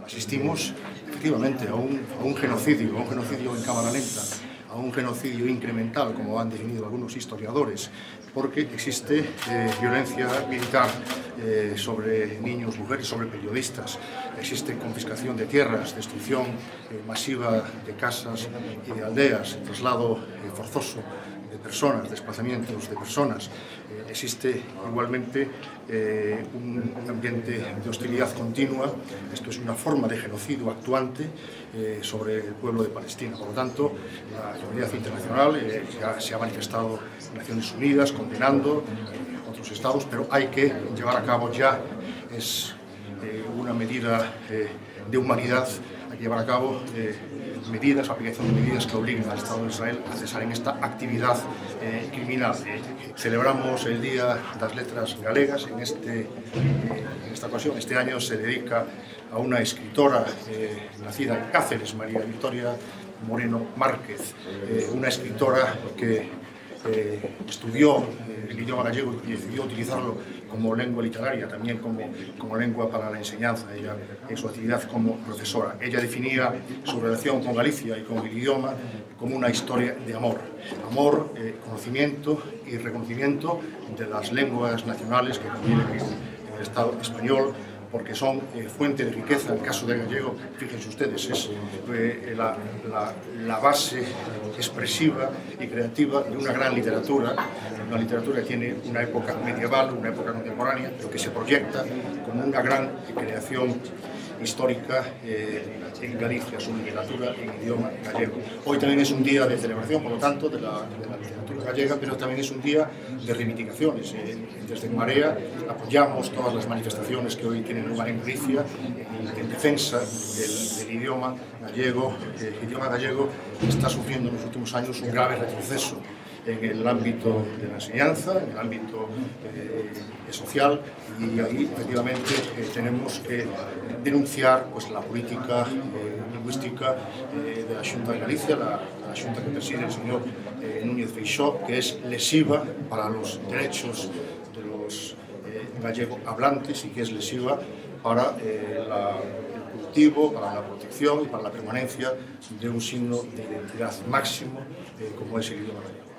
Asistimos efectivamente a un genocidio en cámara lenta, a un genocidio incremental, como han definido algunos historiadores, porque existe violencia militar sobre niños, mujeres, sobre periodistas, existe confiscación de tierras, destrucción masiva de casas y de aldeas, traslado forzoso de personas, desplazamientos de personas. Existe igualmente un ambiente de hostilidad continua. Esto es una forma de genocidio actuante sobre el pueblo de Palestina. Por lo tanto, la comunidad internacional ya se ha manifestado en Naciones Unidas condenando otros estados, pero hay que llevar a cabo ya, es una medida de humanidad, hay que llevar a cabo medidas, aplicación de medidas que obliguen al Estado de Israel a cesar en esta actividad criminal. Celebramos el Día das Letras Galegas en esta ocasión. Este año se dedica a una escritora nacida en Cáceres, María Victoria Moreno Márquez, una escritora que estudió el idioma gallego y decidió utilizarlo como lengua literaria, también como lengua para la enseñanza, ella en su actividad como profesora. Ella definía su relación con Galicia y con el idioma como una historia de amor. Amor, conocimiento y reconocimiento de las lenguas nacionales que conviven en el Estado español, porque son fuente de riqueza. En el caso del gallego, fíjense ustedes, es la base expresiva y creativa de una gran literatura, una literatura que tiene una época medieval, una época contemporánea, pero que se proyecta como una gran creación histórica en Galicia, su literatura en idioma gallego. Hoy también es un día de celebración, por lo tanto, de la literatura gallega, pero también es un día de reivindicaciones. Desde Marea apoyamos todas las manifestaciones que hoy tienen lugar en Galicia en defensa del idioma gallego. El idioma gallego está sufriendo en los últimos años un grave retroceso en el ámbito de la enseñanza, en el ámbito social, y ahí efectivamente tenemos que denunciar la política lingüística de la Xunta de Galicia, la Xunta que preside el señor Núñez Feixóo, que es lesiva para los derechos de los gallego hablantes y que es lesiva para el cultivo, para la protección y para la permanencia de un signo de identidad máximo como es el idioma gallego.